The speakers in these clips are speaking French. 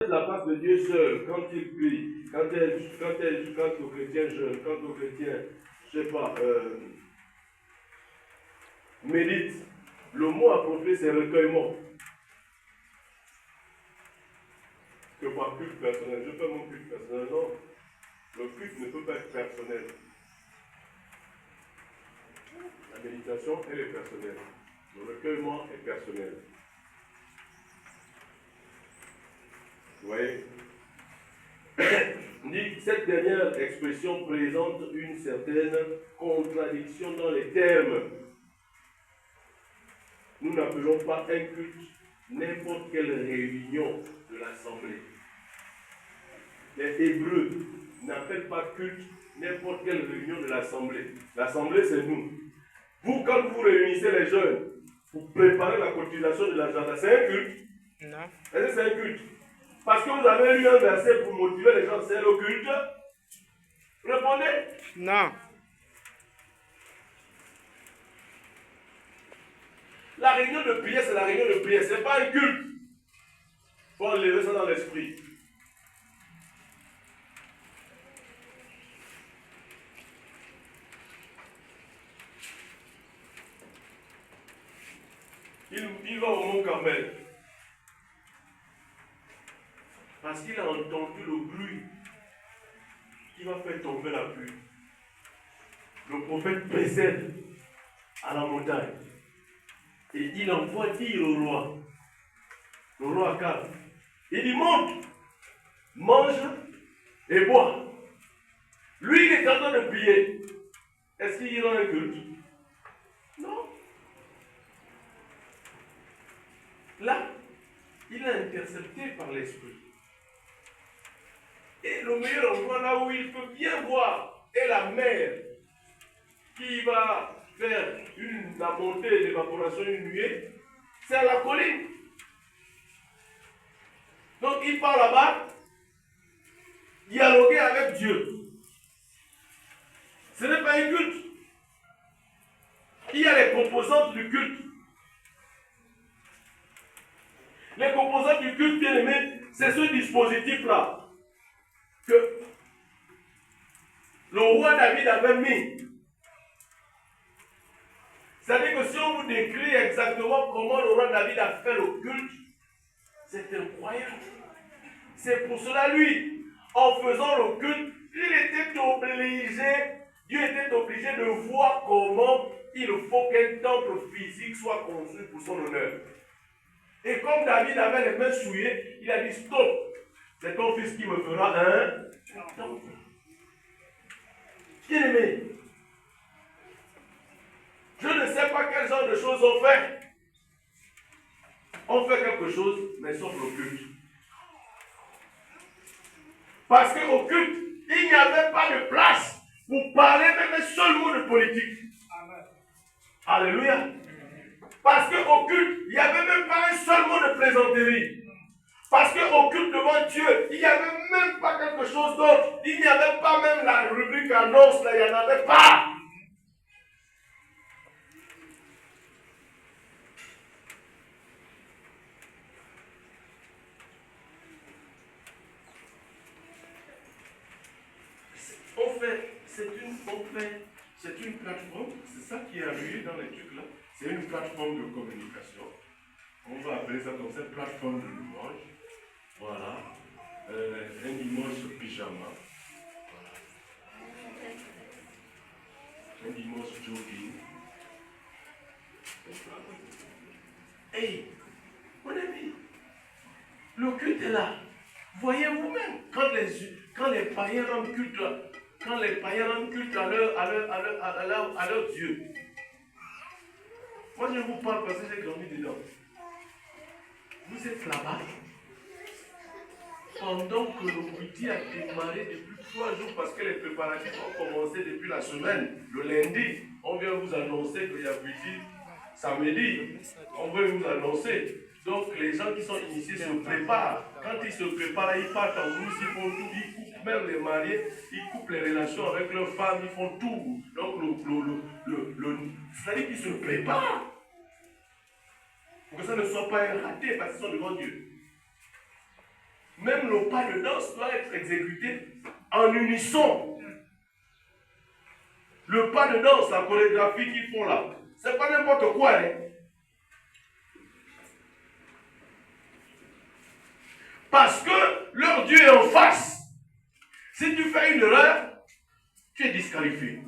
La face de Dieu seul, quand il prie, quand aux chrétiens jeûnent, quand aux chrétiens, je sais pas, méditent, le mot approprié c'est recueillement. Que par culte personnel, je fais mon culte personnel, non. Le culte ne peut pas être personnel. La méditation, elle est personnelle. Le recueillement est personnel. Vous voyez? Cette dernière expression présente une certaine contradiction dans les termes. Nous n'appelons pas un culte n'importe quelle réunion de l'assemblée. Les Hébreux n'appellent pas culte n'importe quelle réunion de l'assemblée. L'assemblée, c'est nous. Vous, quand vous réunissez les jeunes pour préparer la cotisation de l'agenda, c'est un culte? Non. Est-ce que c'est un culte? Parce que vous avez lu un verset pour motiver les gens, c'est le culte? Répondez. Non. La réunion de prière, c'est la réunion de prière, ce n'est pas un culte. Il faut enlever ça dans l'esprit. Il va au mont Carmel. Parce qu'il a entendu le bruit qui va faire tomber la pluie. Le prophète précède à la montagne. Et il envoie dire au roi, le roi Akab, il dit monte, mange et bois. Lui, il est en train de prier. Est-ce qu'il ira un culte? Non. Là, il est intercepté par l'esprit. Et le meilleur endroit là où il peut bien voir est la mer qui va faire la montée d'évaporation, une nuée, c'est à la colline. Donc il part là-bas, dialoguer avec Dieu. Ce n'est pas un culte. Il y a les composantes du culte. Les composantes du culte, bien aimé, c'est ce dispositif-là que le roi David avait mis. C'est-à-dire que si on vous décrit exactement comment le roi David a fait le culte, c'est incroyable. C'est pour cela, lui, en faisant le culte, Dieu était obligé de voir comment il faut qu'un temple physique soit construit pour son honneur. Et comme David avait les mains souillées, il a dit stop, c'est ton fils qui me fera un temple. Bien aimé, je ne sais pas quel genre de choses on fait. On fait quelque chose, mais sauf le culte. Parce qu'au culte, il n'y avait pas de place pour parler même un seul mot de politique. Amen. Alléluia. Parce qu'au culte, il n'y avait même pas un seul mot de plaisanterie. Parce qu'au culte devant Dieu, il n'y avait même pas quelque chose d'autre. Il n'y avait pas même la rubrique annonce, là, il n'y en avait pas. C'est une plateforme, c'est ça qui est arrivé dans les trucs là, c'est une plateforme de communication. On va appeler ça comme ça, plateforme de louange. Voilà. Un dimanche pyjama. Voilà. Un dimanche jogging. Hey, mon ami, le culte est là. Voyez vous-même, quand les païens rendent culte, à leur Dieu. Moi je vous parle parce que j'ai grandi dedans. Vous êtes là-bas. Pendant que le midi a démarré depuis 3 jours parce que les préparatifs ont commencé depuis la semaine, le lundi, on vient vous annoncer qu'il y a midi, samedi, on veut vous annoncer. Donc les gens qui sont initiés se préparent. Quand ils se préparent, ils partent en brousse, ils font tout, ils coupent même les mariés, ils coupent les relations avec leurs femmes, ils font tout. Donc c'est-à-dire qu'ils se préparent. Pour que ça ne soit pas un raté parce qu'ils sont devant Dieu. Même le pas de danse doit être exécuté en unisson. Le pas de danse, la chorégraphie qu'ils font là, c'est pas n'importe quoi. Hein? Parce que leur Dieu est en face. Si tu fais une erreur, tu es disqualifié.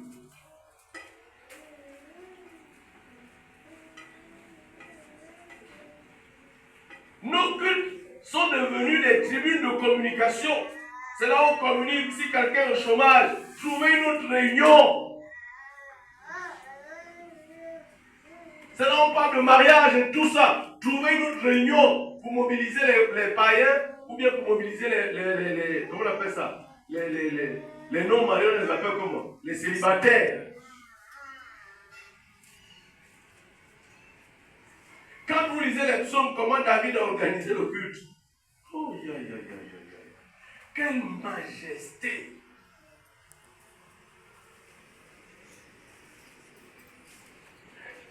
Nos cultes sont devenus des tribunes de communication. C'est là où on communique. Si quelqu'un est au chômage, trouvez une autre réunion. C'est là où on parle de mariage et tout ça. Trouvez une autre réunion pour mobiliser les païens ou bien pour mobiliser les comment on appelle ça? Les non-mariés, on les appelle comment? Les célibataires. Quand vous lisez les psaumes, comment David a organisé le culte? Oh, quelle majesté!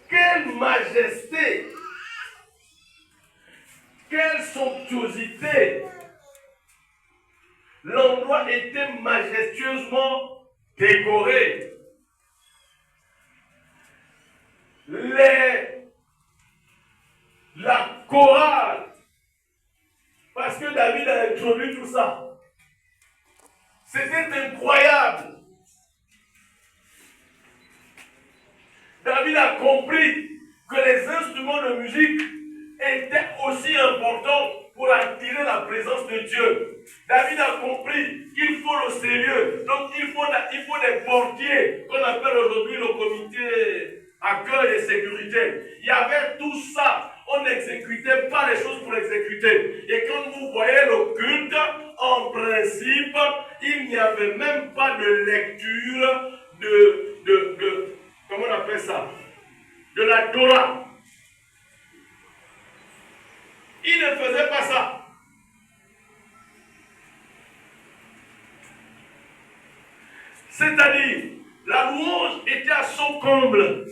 Quelle majesté! Quelle somptuosité! L'endroit était majestueusement décoré. La chorale, parce que David a introduit tout ça. C'était incroyable. David a compris que les instruments de musique étaient aussi importants pour attirer la présence de Dieu. David a compris qu'il faut le sérieux. Donc il faut des portiers qu'on appelle aujourd'hui le comité accueil et sécurité. Il y avait tout ça. On n'exécutait pas les choses pour exécuter. Et quand vous voyez le culte, en principe, il n'y avait même pas de lecture comment on appelle ça? De la Torah. Il ne faisait pas ça. C'est-à-dire, la louange était à son comble.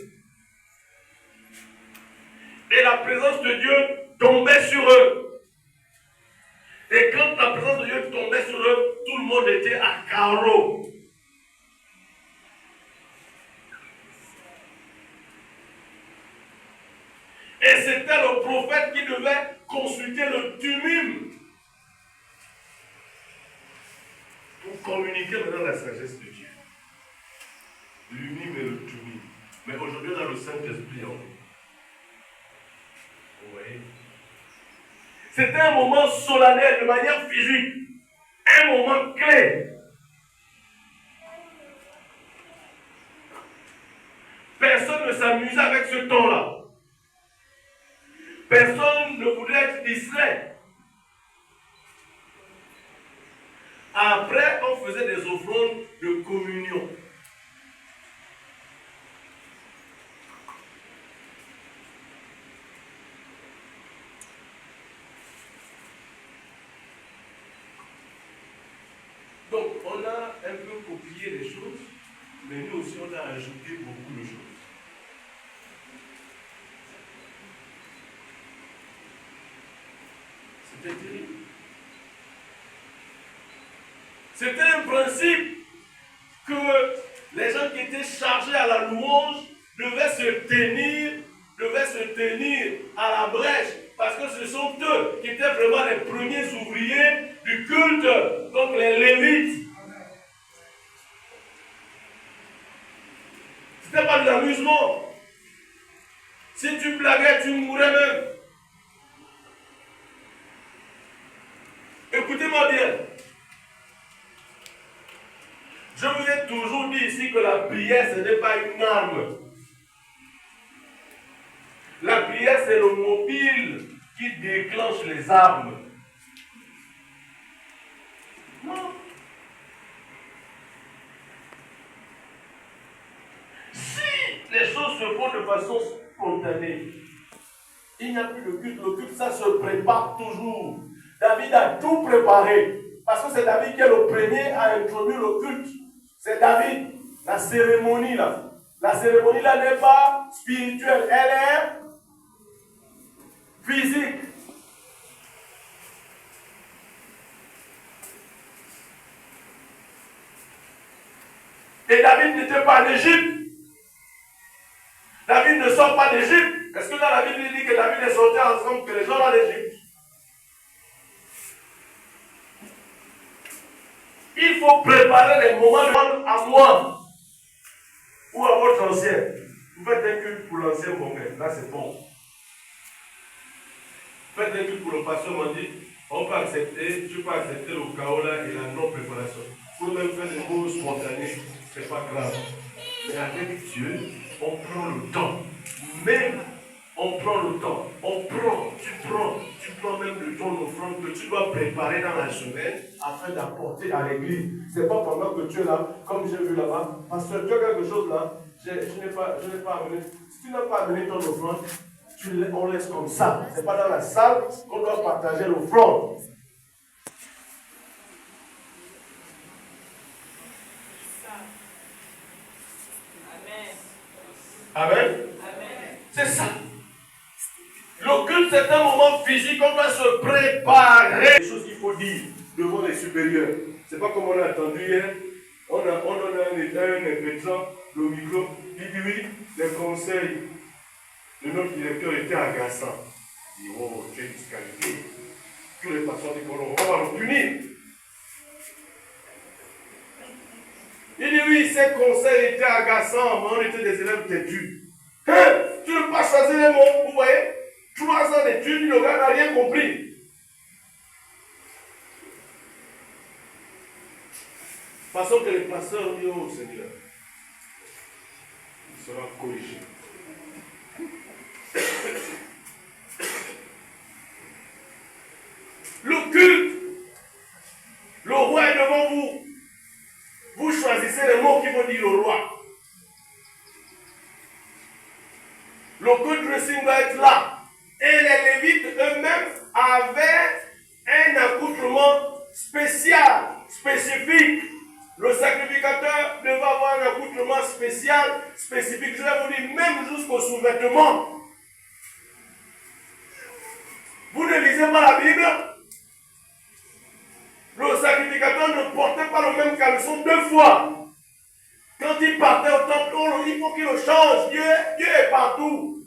Et la présence de Dieu tombait sur eux. Et quand la présence de Dieu tombait sur eux, tout le monde était à carreau. Et c'était le prophète qui devait consulter le tumum pour communiquer maintenant la sagesse de Dieu. L'unime et le tumum. Mais aujourd'hui, on a le Saint-Esprit en nous. Vous voyez? C'était un moment solennel, de manière physique. Un moment clé. Personne ne s'amusait avec ce temps-là. Personne ne voulait être distrait. Après, on faisait des offrandes de communion. Donc, on a un peu copié les choses, mais nous aussi, on a ajouté beaucoup de choses. C'était terrible. C'était un principe que les gens qui étaient chargés à la louange devaient se tenir à la brèche, parce que ce sont eux qui étaient vraiment les premiers ouvriers du culte, donc les Lévites. C'était pas de l'amusement. Si tu blaguais, tu mourrais même. Écoutez-moi bien. Je vous ai toujours dit ici que la prière, ce n'est pas une arme. La prière, c'est le mobile qui déclenche les armes. Non. Si les choses se font de façon spontanée, il n'y a plus de culte. Le culte, ça se prépare toujours. David a tout préparé. Parce que c'est David qui est le premier à introduire le culte. C'est David. La cérémonie là. La cérémonie là n'est pas spirituelle. Elle est physique. Et David n'était pas en Égypte. David ne sort pas d'Égypte. Est-ce que dans la Bible, il dit que David est sorti ensemble que les gens dans l'Égypte? Il faut préparer les moments à moi ou à votre ancien. Vous faites un culte pour l'ancien congrès. Là, c'est bon. Faites un culte pour le pasteur, on dit, on peut accepter, tu peux accepter le chaos là et la non-préparation. Pour même faire des choses spontanées, c'est pas grave. Mais avec Dieu, on prend le temps. Même, on prend le temps. Tu prends même le temps d'offrande que tu dois préparer dans la semaine afin d'apporter à l'église. C'est pas pendant que tu es là, comme j'ai vu là-bas, pasteur, tu as quelque chose là, je n'ai pas amené. Si tu n'as pas amené ton offrande, on laisse comme ça. Ce n'est pas dans la salle qu'on doit partager l'offrande. Amen. C'est ça. Le culte, c'est un moment physique, on doit se préparer. Les choses qu'il faut dire devant les supérieurs. C'est pas comme on a entendu hier. On a un impétrant, le micro, il dit oui, les conseils de notre directeur étaient agaçants. Il dit, oh, tu es disqualifié. Tous les pasteurs disent, on va le punir. Il dit oui, ces conseils étaient agaçants, mais on était des élèves têtus. Hein? Tu ne peux pas choisir les mots, vous voyez? 3 ans d'études, le gars n'a rien compris. Façon que les pasteurs disent, oh Seigneur, il sera corrigé. Le culte, le roi est devant vous. Vous choisissez les mots qui vont dire le roi. Le good dressing doit être là. Et les Lévites eux-mêmes avaient un accoutrement spécial, spécifique. Le sacrificateur devait avoir un accoutrement spécial, spécifique. Je vais vous dire, même jusqu'au sous-vêtement. Vous ne lisez pas la Bible? Le sacrificateur ne portait pas le même caleçon 2 fois. Quand il partait au temple, il faut qu'il le change. Dieu est partout.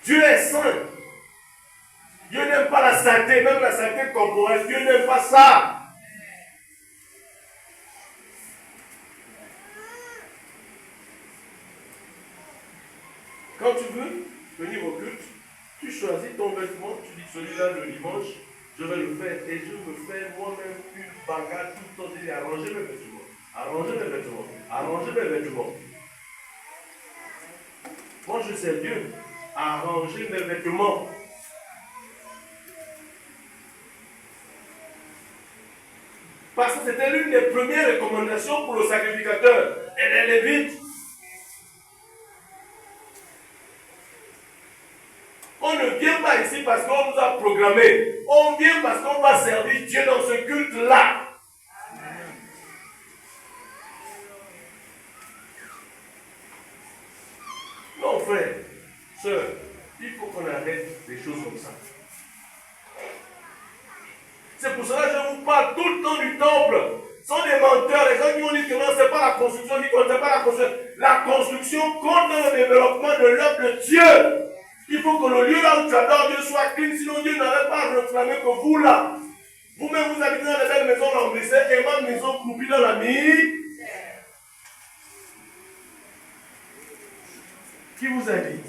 Dieu est saint. Dieu n'aime pas la saleté, même la saleté corporelle. Dieu n'aime pas ça. Quand tu veux venir au culte, tu choisis ton vêtement, tu dis celui-là le dimanche, je vais le faire et je me fais moi-même une bagarre tout le temps. Je dis arranger mes vêtements, arranger mes vêtements, arranger mes vêtements. Moi je sais Dieu, arranger mes vêtements. Parce que c'était l'une des premières recommandations pour le sacrificateur et les Lévites. On ne vient pas ici parce qu'on nous a programmé. On vient parce qu'on va servir Dieu dans ce culte-là. Non, frère, sœur, il faut qu'on arrête des choses comme ça. C'est pour cela que je vous parle tout le temps du temple. Ce sont des menteurs, les gens qui ont dit que non, ce n'est pas la construction, ni qu'on ne sait pas la construction. La construction compte dans le développement de l'œuvre de Dieu. Il faut que le lieu là où tu adores Dieu soit clean, sinon Dieu n'arrête pas à réclamer que vous là. Vous-même vous habitez dans les belles maisons lambrissées et ma maison croupie dans la nuit. Qui vous a dit?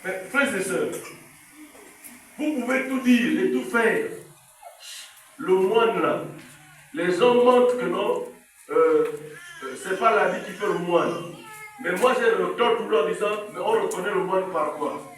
Mais, frères et sœurs, vous pouvez tout dire et tout faire. Le moine là, les hommes montrent que non, c'est pas la vie qui fait le moine. Mais moi j'ai le tort tout le temps en disant, mais on reconnaît le moine par quoi?